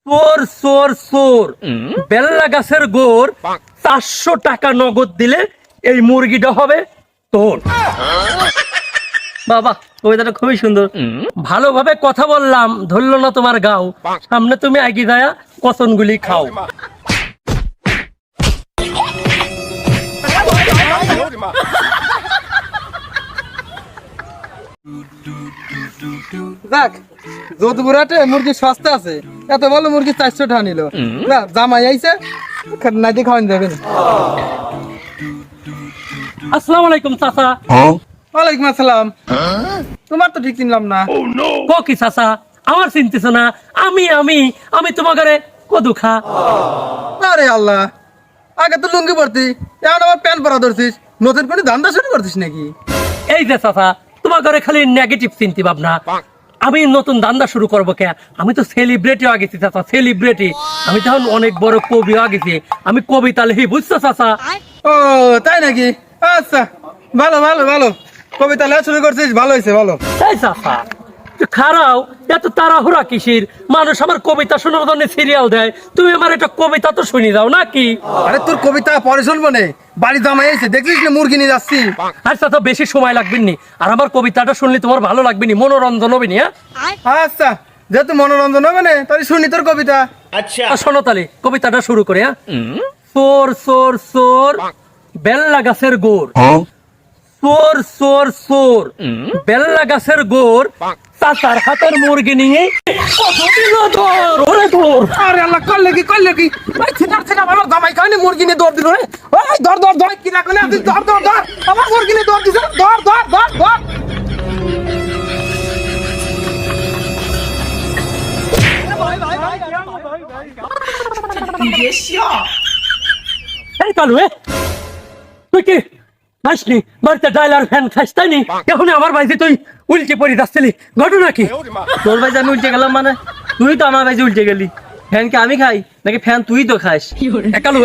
চোর চোর চোর, বেল্লা গাছের গোড়, 400 টাকা নগদ দিলে এই মুরগিটা হবে তোর। বাবা, কবিতাটা খুবই সুন্দর। ভালোভাবে কথা বললাম, ধরলো না তোমার গাও, সামনে তুমি আগি যায়া কচনগুলি খাও। দেখ, যোধপুরাটে মুরগি সস্তা আছে, এত বলো মুরগি 400 টাকা নিল। জামাই আইছে, নাইতে খাওয়ান যাবে না। আসসালামু আলাইকুম চাচা। ওয়ালাইকুম আসসালাম। তোমার তো ঠিক চিনলাম না। ক কি চাচা, আমার চিনতেছ না? আমি আমি আমি তোমার ঘরে কদু খা। আরে আল্লাহ, আগে তো লুঙ্গি পরতি, এখন আবার প্যান্ট পরা ধরছিস। নতুন করে ধান্দা শুরু করছিস নাকি? এই যে চাচা, তোমার ঘরে খালি নেগেটিভ চিন্তি ভাবনা। আমি নতুন ধান্দা শুরু করবো কে? আমি তো সেলিব্রিটি হয়ে গেছি চাচা, সেলিব্রিটি। আমি তখন অনেক বড় কবি হয়ে গেছি, আমি কবিতা লিখি, বুঝছো চাচা? ও তাই নাকি? আচ্ছা, ভালো ভালো ভালো, কবিতা লেখা শুরু করছিস, ভালো হয়েছে, ভালো। এই চাচা খারাও, এত তাড়াহুড়া কিসির? মানুষ আমার কবিতা শোনার জন্য সিরিয়াল দেয়, তুমি আমার একটা কবিতা তো শুনি দাও নাকি? আরে তোর কবিতা পরে শুনবো নে, বাড়ি জামাই আইছে, দেখছিস না মুরগি নিয়ে যাচ্ছি। আচ্ছা, তো বেশি সময় লাগবে নি, আর আমার কবিতাটা শুনলে তোমার ভালো লাগবে নি, মনোরঞ্জন হবে নি। হ্যাঁ আচ্ছা, যেহেতু মনোরঞ্জন হবে না, তাহলে শুনি তোর কবিতা। শোনো তাহলে কবিতাটা শুরু করে। চোর চোর চোর, বেল্লা গাছের গোড়, চোর চোর চোর, বেল্লা গাছের গোড়, চাচার হাতের মুরগি নিয়ে কত দিল ধর, ওরে ধর। আরে আল্লাহ, করলে কি করলে কি? ওই ছিনার ছিনার আমার জামাই খাওয়ানি মুরগি নিয়ে দৌড় দিল রে। ওই ধর ধর ধর, কি না করলে তুই ধর ধর ধর, আমার মুরগি নিয়ে দৌড় দিছে, ধর ধর ধর ধর। এই কালু, তুই কি খাসনি? বাড়িতে ডাইল আর ফ্যান খাস তাই নি? এখন আমার বাড়িতে তুই উল্টে পড়ে যাচ্ছিলি, ঘটনা কি? তোর ভাই আমি উল্টে গেলাম মানে? তুই তো আমার ভাইজে উল্টে গেলি। ফ্যান কি আমি খাই নাকি ফ্যান তুই তো খাস? কালু,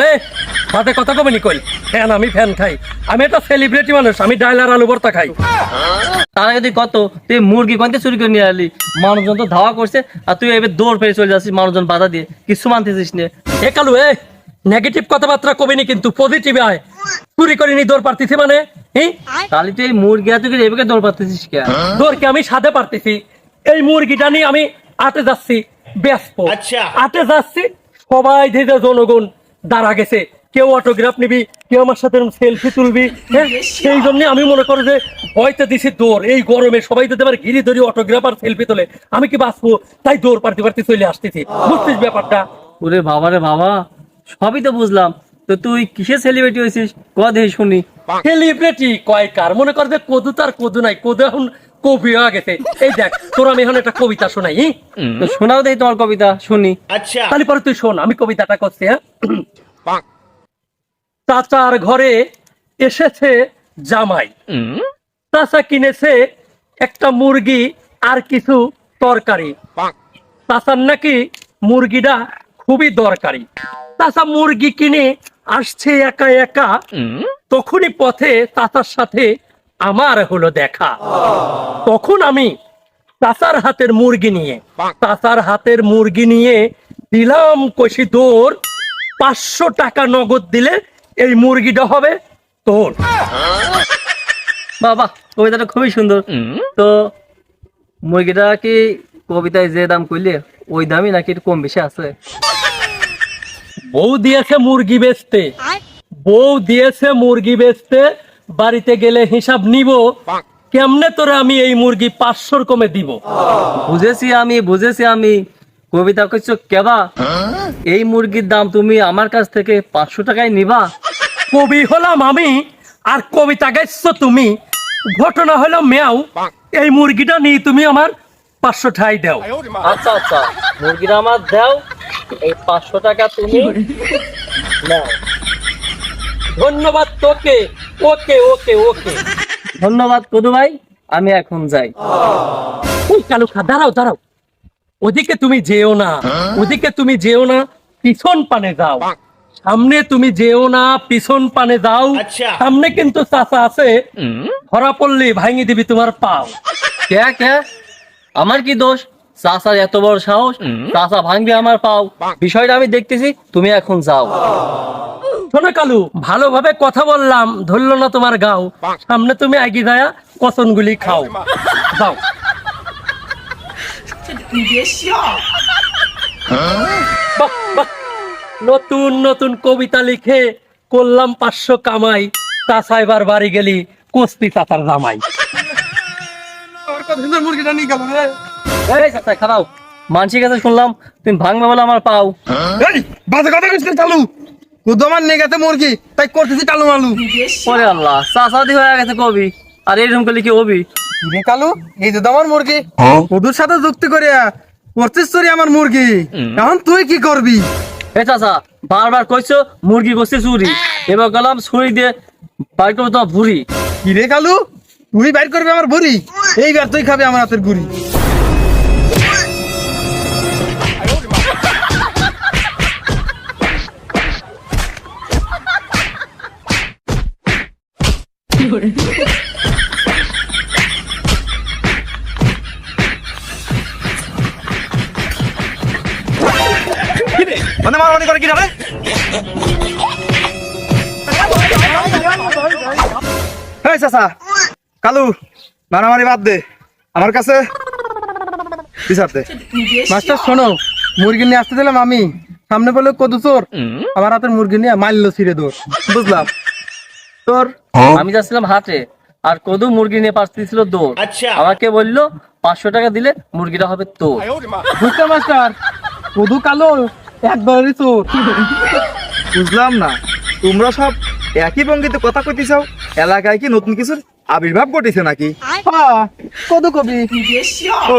মাঝে কথা কবে নি কই? ফ্যান আমি ফ্যান খাই, আমি একটা সেলিব্রিটি মানুষ, আমি ডাইল আর আলু ভর্তা খাই। তার আগে তুই কত, তুই মুরগি কোনতে চুরি করে নিয়ে আলি, মানুষজন তো ধাওয়া করছে, আর তুই এবার দৌড় ফেলে চলে যাচ্ছিস মানুষজন বাধা দিয়ে, কিছু মানতেছিস নে। কালু, নেগেটিভ কথাবার্তা কবি নি, কিন্তু পজিটিভ আয়। চুরি করিনি, দৌড় পারতেছি মানে? তাহলে তুই এই মুরগি এত করে এভাবে দৌড় পাচ্ছিস কে? দৌড় কি আমি সাথে পারতেছি? এই মুরগিটা নিয়ে আমি আটে যাচ্ছি, ব্যস্ত আটে যাচ্ছি, সবাই ধীরে জনগণ দাঁড়া গেছে, কেউ অটোগ্রাফ নিবি, কেউ আমার সাথে সেলফি তুলবি। সেই জন্য আমি মনে করি যে ভয়তে দিছি দৌড়। এই গরমে সবাই যদি আমার ঘিরে ধরি অটোগ্রাফ আর সেলফি তোলে, আমি কি বাঁচবো? তাই দৌড় পারতে পারতে চলে আসতেছি, বুঝছিস ব্যাপারটা? ওরে বাবা রে বাবা, সবই তো বুঝলাম, তো তুই কিসের সেলিব্রিটি হয়েছিস ক দেখি শুনি। সেলিব্রিটি কয় কার? মনে কর যে কদু তার কদু নাই, কদু এখন কবি হয়ে গেছে। এই দেখ, তোর আমি এখন একটা কবিতা শোনাই। তো শোনাও দেখি তোমার কবিতা শুনি। তাহলে পরে তুই শোন, আমি কবিতাটা করছি। চাচার ঘরে এসেছে জামাই, চাচা কিনেছে একটা মুরগি আর কিছু তরকারি। চাচার নাকি মুরগিটা খুবই দরকারি। চাচা মুরগি কিনে আসছে একা একা, তখনই পথে চাচার সাথে আমার হলো দেখা। তখন আমি চাচার হাতের মুরগি নিয়ে দিলাম কষি দৌড়। 500 টাকা নগদ দিলে এই মুরগিটা হবে তোর। বাবা, কবিতাটা খুবই সুন্দর। তো মুরগিটা কি কবিতায় যে দাম কইলে ওই দামই নাকি একটু কম বেশি আছে? বউ দিয়েছে মুরগি বেচতে, বাড়িতে গেলে হিসাব নিব। কেমনে তোরে আমি এই মুরগি 500 কমে দিব? বুঝেছি আমি কবিতা কইছো কেবা? এই মুরগির দাম তুমি আমার কাছ থেকে 500 টাকায় নিবা? কবি হলাম আমি আর কবিতা গাইছো তুমি। ঘটনা হলো মেয়াও, এই মুরগিটা নিয়ে তুমি আমার 500 ঠাই দাও। আচ্ছা আচ্ছা, মুরগিটা আমার দাও, এই 500 টাকা তুমি নাও। ধন্যবাদ তোকে। ওকে ওকে ওকে, ধন্যবাদ কদু ভাই, আমি এখন যাই। কালু খা, দাঁড়াও, ওদিকে তুমি যেও না, পিছন পানে যাও। সামনে তুমি যেও না, পিছন পানে যাও। সামনে কিন্তু চাচা আছে, ধরা পড়লে ভাঙি দিবি তোমার পাও। কে আমার কি দোষ? চাচার এত বড় সাহস, চাচা ভাঙবে আমার পাও। বিষয়টা আমি দেখতেছি, তুমি এখন যাও। শোনো কালু, ভালোভাবে কথা বললাম, ধরলো না তোমার গাও, সামনে তুমি এগিয়ে যায় কচনগুলি খাও, যাও। বাহ, বাহ। নতুন নতুন কবিতা লিখে করলাম 500 কামাই, চাচা এবার বাড়ি গেলি কস্তি চাচার জামাই। আমার কত সুন্দর মুরগিটা নিয়ে গেল রে। এই চাচা খারাও, মানসিক কাছে শুনলাম তুমি ভাঙবে বলে আমার পাও। এই বাজে কথা কইছিস চালু, তুই তো আমার নিয়ে গেছে মুরগি, তাই করতেছি টালু মালু। ওরে আল্লাহ, চাচাদি হয়ে গেছে কবি, আর এরকম করলে কি হবি? রে কালু, এই যে তো আমার মুরগি, ওদের সাথে যুক্তি করিয়া করছিস চুরি আমার মুরগি, এখন তুই কি করবি? এ চাচা, বারবার কইছো মুরগি করছে চুরি, এবার গেলাম ছুরি দিয়ে বাইর করবো তোমার ভুড়ি। কি রে কালু, তুই বাইর করবি আমার বুড়ি, এইবার তুই খাবি আমার হাতের গুড়ি। মানে মারামারি করে কি রে? এই চাচা, কালু মারামারি বাদ দে, আমার কাছে বিচার দে। মাস্টার শোনো, মুরগি নিয়ে আসতে দিলাম আমি, সামনে বলে কদু চোর, আমার হাতের মুরগি নিয়ে মারলো ছিঁড়ে দৌড়, বুঝলাম তোর। আমি যাচ্ছিলাম হাটে, আর কদু মুরগি নিয়ে পাঠিয়েছিল দৌড়। আমাকে বললো 500 টাকা দিলে মুরগিটা হবে তোর। বুঝতে মাস্টার, কদু কালো একবারই চোর। বুঝলাম না, তোমরা সব একই ভঙ্গিতে কথা কইতে চাও? এলাকায় কি নতুন কিছুর আবির্ভাব ঘটেছে নাকি? হ্যাঁ, কদু কবি। ও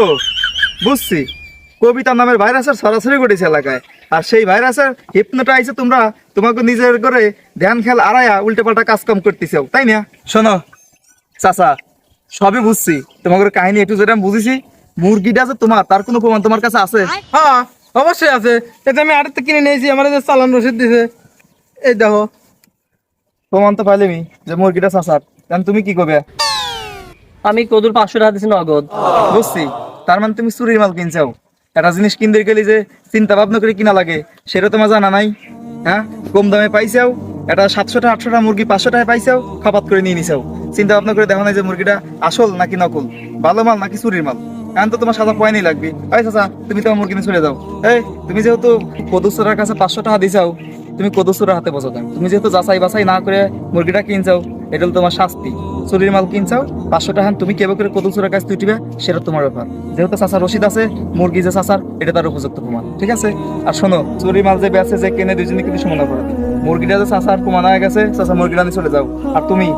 বুঝছি, কবিতা নামের ভাইরাসের সরাসরি ঘটেছে এলাকায়, আর সেই ভাইরাসের হিপনোটাইজে তোমরা তোমাকে নিজের করে ধ্যান খেয়াল আড়াইয়া উল্টে পাল্টা কাজ কাম করতেছো, তাই না? শোনো চাচা, সবই বুঝছি, তোমাদের কাহিনী একটু যেটা বুঝেছি, মুরগিটা যে তোমার তার কোনো প্রমাণ তোমার কাছে আছে? হ্যাঁ অবশ্যই আছে, এটা আমি আড়তে কিনে নিয়েছি, আমার যে চালান রসিদ দিছে, এই দেখো। প্রমাণ তো পাইলেমি যে মুরগিটা চাচার, কারণ তুমি কি করবে? আমি কদুর 500 টাকা দিছি নগদ। বুঝছি, তার মানে তুমি চুরির মাল কিনছাও। একটা জিনিস কিনতে গেলে যে চিন্তা ভাবনা করে কিনা লাগে সেটা তোমার জানা নাই। হ্যাঁ, কম দামে পাইছাও, এটা 700 টাকা 800 টাকা মুরগি 500 টাকায় পাইছাও, খাপাত করে নিয়ে নিছাও। চিন্তা ভাবনা করে দেখো নাই যে মুরগিটা আসল নাকি নকল, ভালো মাল নাকি চুরির মাল। এখন তো তোমার সাদা পয়নি লাগবে। আই চাচা, তুমি তোমার মুরগি নিয়ে চলে যাও। এই তুমি যেহেতু কদুসরার কাছে 500 টাকা দিছাও, তুমি কদুসরার হাতে বসো। তুমি যেহেতু যাচাই বাছাই না করে মুরগিটা কিনছাও, এটা হলো তোমার শাস্তি। চুরির মাল কিনছাও, 500 টাকা তুমি কেবে করে কদুসরার কাছে তুইটিবে, সেটা তোমার ব্যাপার। যেহেতু চাচার রসিদ আছে, মুরগি যে চাচার, এটা তার উপযুক্ত প্রমাণ, ঠিক আছে? আর শোনো, চুরির মাল যে বেচে যে কেনে, দুজনে কিন্তু সমান করে। মুরগিটা যে চাচার প্রমাণ হয়ে গেছে, চাচা মুরগিটা নিয়ে চলে যাও। আর তুমি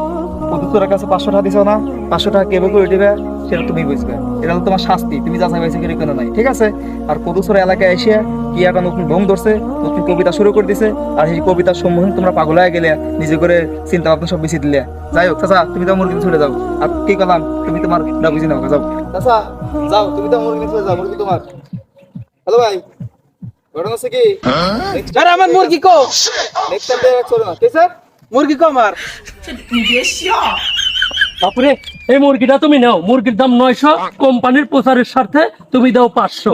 কদুসরার কাছে 500 টাকা দিছো না, 500 টাকা কেবে করে উঠিবে, সেটা তুমি বুঝবে। এটা হলো তোমার শাস্তি, তুমি যাচাই বাছাই করে কেন নাই, ঠিক আছে? আর কদুসরা এলাকায় এসে কি একটা নতুন ঢং ধরছে, নতুন কবিতা শুরু করে দিছে, আর এই কবিতার সম্মুখীন তোমরা পাগল হয়ে গেলে, নিজে করে চিন্তা ভাবনা সব বেশি দিলে। যাই হোক চাচা, তুমি তো মুরগি ছুটে যাও। আর কি করলাম, তুমি তোমার না বুঝি নাও, যাও চাচা, যাও, তুমি তো মুরগি ছুটে যাও, মুরগি তোমার। হ্যালো ভাই, ঘটনা হচ্ছে কি, আরে আমার মুরগি কো, নেক্সট টাইম দেখ চলো না, ঠিক আছে? মুরগি কো আমার। বাপুরে, এই মুরগিটা তুমি নাও, মুরগির দাম 900, কোম্পানির প্রচারের স্বার্থে তুমি দাও 500।